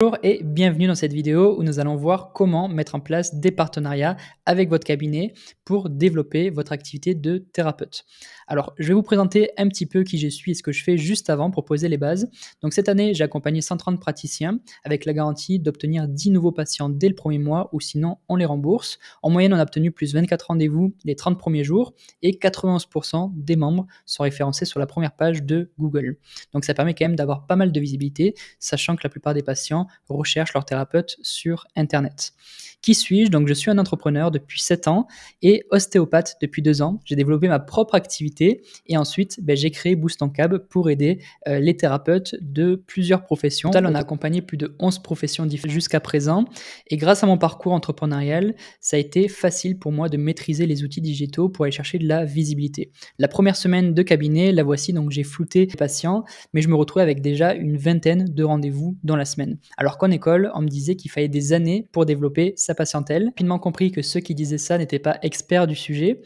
Bonjour et bienvenue dans cette vidéo où nous allons voir comment mettre en place des partenariats avec votre cabinet pour développer votre activité de thérapeute. Alors, je vais vous présenter un petit peu qui je suis et ce que je fais juste avant pour poser les bases. Donc, cette année, j'ai accompagné 130 praticiens avec la garantie d'obtenir 10 nouveaux patients dès le premier mois ou sinon on les rembourse. En moyenne, on a obtenu plus 24 rendez-vous les 30 premiers jours et 91% des membres sont référencés sur la première page de Google. Donc, ça permet quand même d'avoir pas mal de visibilité, sachant que la plupart des patients recherchent leur thérapeute sur Internet. Qui suis-je? Donc, je suis un entrepreneur depuis 7 ans et ostéopathe depuis 2 ans. J'ai développé ma propre activité et ensuite, j'ai créé Boost en Cab pour aider les thérapeutes de plusieurs professions. Au total, on a accompagné plus de 11 professions différentes jusqu'à présent et grâce à mon parcours entrepreneurial, ça a été facile pour moi de maîtriser les outils digitaux pour aller chercher de la visibilité. La première semaine de cabinet, la voici, donc j'ai flouté les patients, mais je me retrouvais avec déjà une vingtaine de rendez-vous dans la semaine. Alors qu'en école, on me disait qu'il fallait des années pour développer sa patientèle. J'ai rapidement compris que ceux qui disaient ça n'étaient pas experts du sujet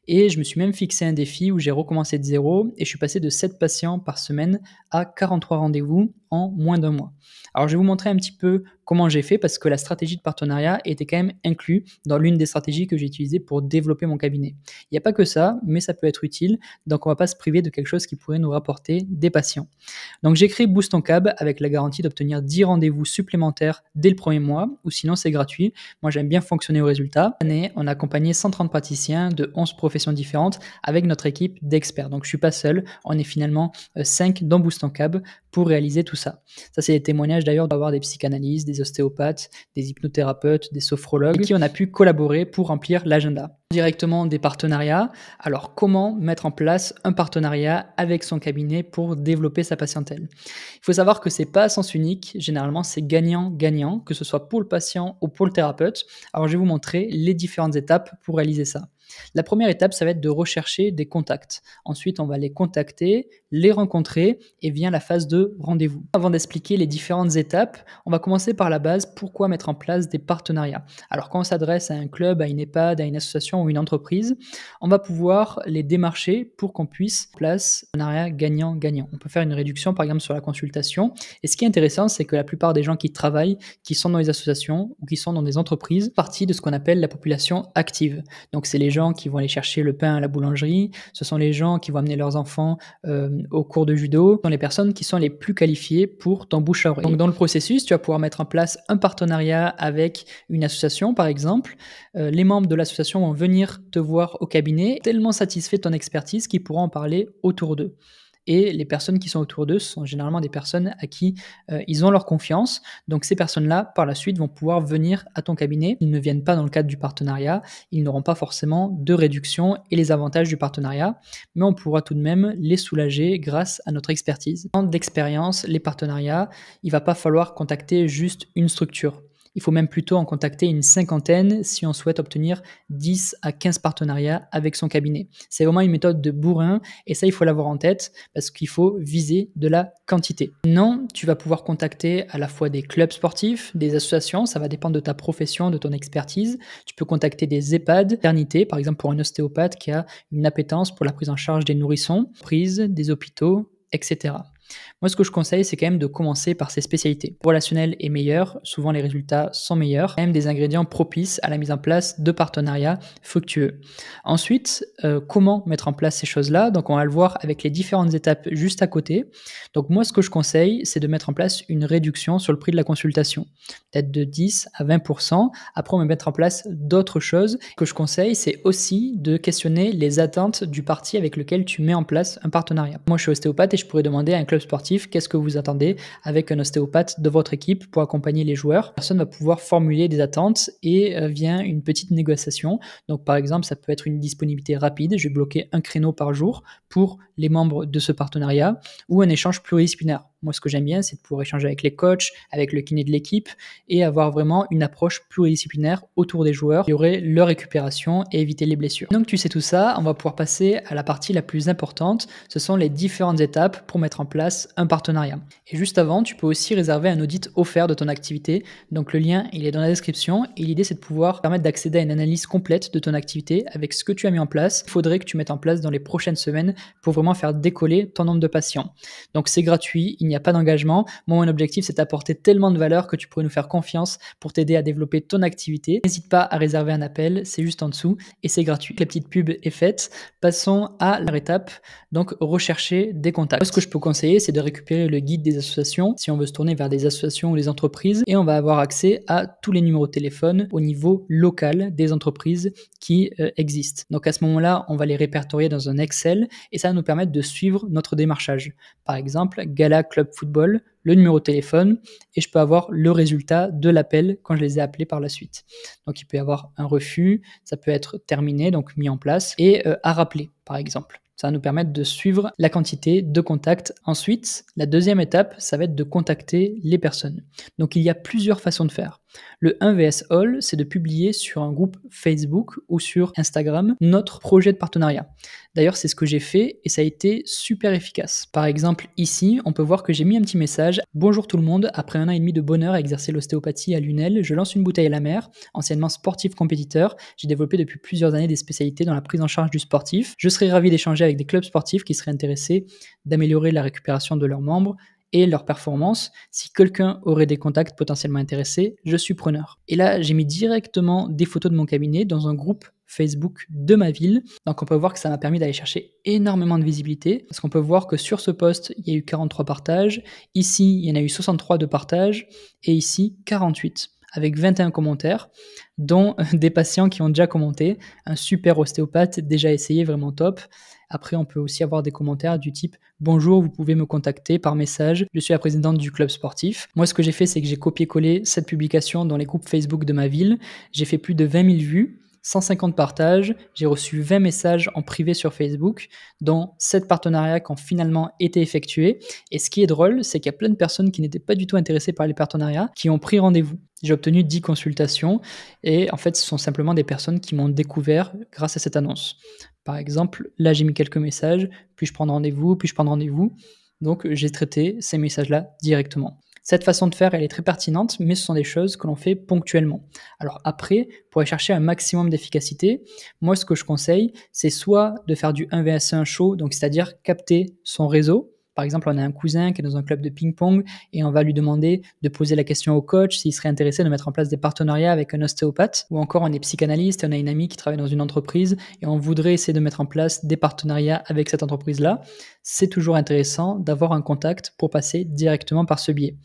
et je me suis même fixé un défi où j'ai recommencé de zéro et je suis passé de 7 patients par semaine à 43 rendez-vous en moins d'un mois. Alors, je vais vous montrer un petit peu comment j'ai fait parce que la stratégie de partenariat était quand même inclue dans l'une des stratégies que j'ai utilisées pour développer mon cabinet. Il n'y a pas que ça, mais ça peut être utile, donc on ne va pas se priver de quelque chose qui pourrait nous rapporter des patients. Donc, j'ai créé Boost en Cab avec la garantie d'obtenir 10 rendez-vous supplémentaires dès le premier mois, ou sinon c'est gratuit. Moi, j'aime bien fonctionner au résultat. Cette année, on a accompagné 130 praticiens de 11 professions différentes avec notre équipe d'experts. Donc, je ne suis pas seul, on est finalement 5 dans Boost en Cab pour réaliser tout ça. Ça, c'est des témoignages d'ailleurs d'avoir des psychanalystes, des ostéopathes, des hypnothérapeutes, des sophrologues, avec qui on a pu collaborer pour remplir l'agenda. Directement des partenariats. Alors, comment mettre en place un partenariat avec son cabinet pour développer sa patientèle? Il faut savoir que c'est pas à sens unique. Généralement, c'est gagnant-gagnant, que ce soit pour le patient ou pour le thérapeute. Alors, je vais vous montrer les différentes étapes pour réaliser ça. La première étape, ça va être de rechercher des contacts. Ensuite, on va les contacter, les rencontrer et vient la phase de rendez-vous. Avant d'expliquer les différentes étapes, on va commencer par la base. Pourquoi mettre en place des partenariats? Alors, quand on s'adresse à un club, à une EHPAD, à une association ou une entreprise, on va pouvoir les démarcher pour qu'on puisse mettre en place un partenariat gagnant-gagnant. On peut faire une réduction, par exemple, sur la consultation. Et ce qui est intéressant, c'est que la plupart des gens qui travaillent, qui sont dans les associations ou qui sont dans des entreprises, font partie de ce qu'on appelle la population active. Donc, c'est les gens qui vont aller chercher le pain à la boulangerie, ce sont les gens qui vont amener leurs enfants au cours de judo, ce sont les personnes qui sont les plus qualifiées pour ton bouche à oreille. Donc dans le processus, tu vas pouvoir mettre en place un partenariat avec une association par exemple. Les membres de l'association vont venir te voir au cabinet, tellement satisfaits de ton expertise qu'ils pourront en parler autour d'eux. Et les personnes qui sont autour d'eux sont généralement des personnes à qui ils ont leur confiance. Donc ces personnes-là, par la suite, vont pouvoir venir à ton cabinet. Ils ne viennent pas dans le cadre du partenariat, ils n'auront pas forcément de réduction et les avantages du partenariat, mais on pourra tout de même les soulager grâce à notre expertise. D'expérience, les partenariats, il ne va pas falloir contacter juste une structure. Il faut même plutôt en contacter une cinquantaine si on souhaite obtenir 10 à 15 partenariats avec son cabinet. C'est vraiment une méthode de bourrin et ça, il faut l'avoir en tête parce qu'il faut viser de la quantité. Non, tu vas pouvoir contacter à la fois des clubs sportifs, des associations, ça va dépendre de ta profession, de ton expertise. Tu peux contacter des EHPAD, maternité, par exemple pour un ostéopathe qui a une appétence pour la prise en charge des nourrissons, des hôpitaux, etc. Moi, ce que je conseille, c'est quand même de commencer par ces spécialités. Le relationnel est meilleur, souvent les résultats sont meilleurs, même des ingrédients propices à la mise en place de partenariats fructueux. Ensuite, comment mettre en place ces choses-là? Donc, on va le voir avec les différentes étapes juste à côté. Donc, moi, ce que je conseille, c'est de mettre en place une réduction sur le prix de la consultation, peut-être de 10 à 20%. Après, on va mettre en place d'autres choses. Ce que je conseille, c'est aussi de questionner les attentes du parti avec lequel tu mets en place un partenariat. Moi, je suis ostéopathe et je pourrais demander à un club sportif, qu'est-ce que vous attendez avec un ostéopathe de votre équipe pour accompagner les joueurs? La personne va pouvoir formuler des attentes et vient une petite négociation. Donc par exemple, ça peut être une disponibilité rapide, je vais bloquer un créneau par jour pour les membres de ce partenariat ou un échange pluridisciplinaire. Moi, ce que j'aime bien, c'est de pouvoir échanger avec les coachs, avec le kiné de l'équipe et avoir vraiment une approche pluridisciplinaire autour des joueurs qui auraient leur récupération et éviter les blessures. Donc, tu sais tout ça, on va pouvoir passer à la partie la plus importante. Ce sont les différentes étapes pour mettre en place un partenariat. Et juste avant, tu peux aussi réserver un audit offert de ton activité. Donc, le lien, il est dans la description et l'idée, c'est de pouvoir permettre d'accéder à une analyse complète de ton activité avec ce que tu as mis en place. Il faudrait que tu mettes en place dans les prochaines semaines pour vraiment faire décoller ton nombre de patients. Donc, c'est gratuit, il n'y n'y a pas d'engagement. Moi, mon objectif, c'est d'apporter tellement de valeur que tu pourrais nous faire confiance pour t'aider à développer ton activité. N'hésite pas à réserver un appel, c'est juste en dessous et c'est gratuit. La petite pub est faite. Passons à la étape, donc rechercher des contacts. Ce que je peux conseiller, c'est de récupérer le guide des associations si on veut se tourner vers des associations ou des entreprises, et on va avoir accès à tous les numéros de téléphone au niveau local des entreprises qui existent. Donc à ce moment-là, on va les répertorier dans un Excel et ça va nous permettre de suivre notre démarchage. Par exemple, Gala Club Football, le numéro de téléphone, et je peux avoir le résultat de l'appel quand je les ai appelés par la suite. Donc il peut y avoir un refus, ça peut être terminé, donc mis en place, et à rappeler, par exemple. Ça va nous permettre de suivre la quantité de contacts. Ensuite, la deuxième étape, ça va être de contacter les personnes. Donc il y a plusieurs façons de faire. Le 1 vs All, c'est de publier sur un groupe Facebook ou sur Instagram notre projet de partenariat. D'ailleurs, c'est ce que j'ai fait et ça a été super efficace. Par exemple, ici, on peut voir que j'ai mis un petit message. Bonjour tout le monde, après 1 an et demi de bonheur à exercer l'ostéopathie à Lunel, je lance une bouteille à la mer. Anciennement sportif compétiteur, j'ai développé depuis plusieurs années des spécialités dans la prise en charge du sportif. Je serais ravi d'échanger avec des clubs sportifs qui seraient intéressés d'améliorer la récupération de leurs membres et leur performance. Si quelqu'un aurait des contacts potentiellement intéressés, je suis preneur. Et là, j'ai mis directement des photos de mon cabinet dans un groupe Facebook de ma ville. Donc on peut voir que ça m'a permis d'aller chercher énormément de visibilité, parce qu'on peut voir que sur ce post, il y a eu 43 partages, ici, il y en a eu 63 de partages, et ici, 48, avec 21 commentaires, dont des patients qui ont déjà commenté, un super ostéopathe, déjà essayé, vraiment top. Après, on peut aussi avoir des commentaires du type « Bonjour, vous pouvez me contacter par message, je suis la présidente du club sportif ». Moi, ce que j'ai fait, c'est que j'ai copié-collé cette publication dans les groupes Facebook de ma ville. J'ai fait plus de 20 000 vues, 150 partages, j'ai reçu 20 messages en privé sur Facebook, dont 7 partenariats qui ont finalement été effectués. Et ce qui est drôle, c'est qu'il y a plein de personnes qui n'étaient pas du tout intéressées par les partenariats, qui ont pris rendez-vous. J'ai obtenu 10 consultations et en fait, ce sont simplement des personnes qui m'ont découvert grâce à cette annonce. Par exemple, là, j'ai mis quelques messages, puis je prends rendez-vous, puis je prends rendez-vous. Donc, j'ai traité ces messages-là directement. Cette façon de faire, elle est très pertinente, mais ce sont des choses que l'on fait ponctuellement. Alors après, pour aller chercher un maximum d'efficacité, moi, ce que je conseille, c'est soit de faire du 1 vs 1 show, donc c'est-à-dire capter son réseau. Par exemple, on a un cousin qui est dans un club de ping-pong et on va lui demander de poser la question au coach s'il serait intéressé de mettre en place des partenariats avec un ostéopathe. Ou encore, on est psychanalyste et on a une amie qui travaille dans une entreprise et on voudrait essayer de mettre en place des partenariats avec cette entreprise-là. C'est toujours intéressant d'avoir un contact pour passer directement par ce biais.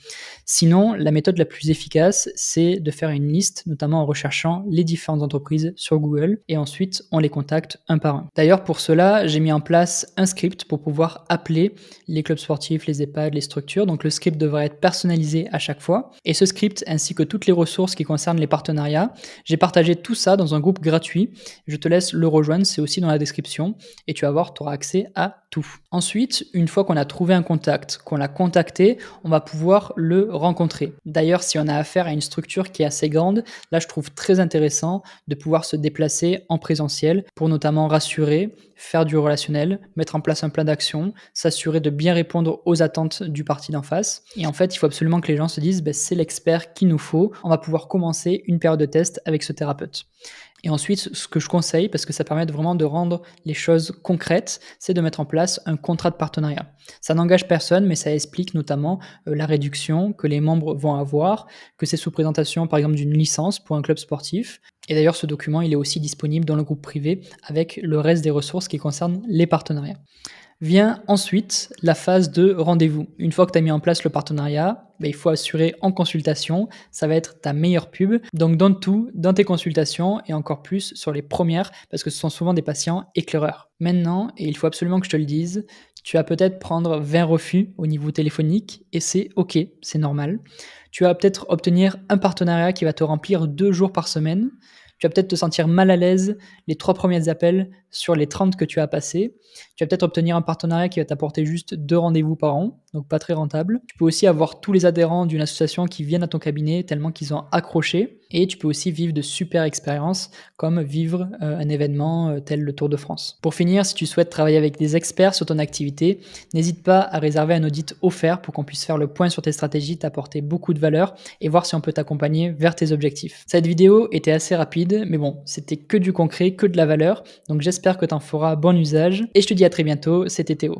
Sinon, la méthode la plus efficace, c'est de faire une liste, notamment en recherchant les différentes entreprises sur Google et ensuite on les contacte un par un. D'ailleurs, pour cela, j'ai mis en place un script pour pouvoir appeler les clubs sportifs, les EHPAD, les structures. Donc le script devrait être personnalisé à chaque fois. Et ce script, ainsi que toutes les ressources qui concernent les partenariats, j'ai partagé tout ça dans un groupe gratuit. Je te laisse le rejoindre, c'est aussi dans la description. Et tu vas voir, tu auras accès à tout. Ensuite, une fois qu'on a trouvé un contact, qu'on l'a contacté, on va pouvoir le rencontrer. D'ailleurs, si on a affaire à une structure qui est assez grande, là je trouve très intéressant de pouvoir se déplacer en présentiel pour notamment rassurer, faire du relationnel, mettre en place un plan d'action, s'assurer de bien répondre aux attentes du parti d'en face. Et en fait, il faut absolument que les gens se disent c'est l'expert qu'il nous faut, on va pouvoir commencer une période de test avec ce thérapeute. Et ensuite, ce que je conseille, parce que ça permet vraiment de rendre les choses concrètes, c'est de mettre en place un contrat de partenariat. Ça n'engage personne, mais ça explique notamment la réduction que les membres vont avoir, que c'est sous présentation par exemple d'une licence pour un club sportif. Et d'ailleurs, ce document, il est aussi disponible dans le groupe privé avec le reste des ressources qui concernent les partenariats. Vient ensuite la phase de rendez-vous. Une fois que tu as mis en place le partenariat, il faut assurer en consultation, ça va être ta meilleure pub. Donc donne tout dans tes consultations et encore plus sur les premières parce que ce sont souvent des patients éclaireurs. Maintenant, et il faut absolument que je te le dise, tu vas peut-être prendre 20 refus au niveau téléphonique et c'est ok, c'est normal. Tu vas peut-être obtenir un partenariat qui va te remplir 2 jours par semaine. Tu vas peut-être te sentir mal à l'aise les 3 premiers appels sur les 30 que tu as passés. Tu vas peut-être obtenir un partenariat qui va t'apporter juste 2 rendez-vous par an, donc pas très rentable. Tu peux aussi avoir tous les adhérents d'une association qui viennent à ton cabinet tellement qu'ils ont accroché. Et tu peux aussi vivre de super expériences comme vivre un événement tel le Tour de France. Pour finir, si tu souhaites travailler avec des experts sur ton activité, n'hésite pas à réserver un audit offert pour qu'on puisse faire le point sur tes stratégies, t'apporter beaucoup de valeur et voir si on peut t'accompagner vers tes objectifs. Cette vidéo était assez rapide, mais bon, c'était que du concret, que de la valeur. Donc j'espère que tu en feras bon usage. Et je te dis à très bientôt, c'était Théo.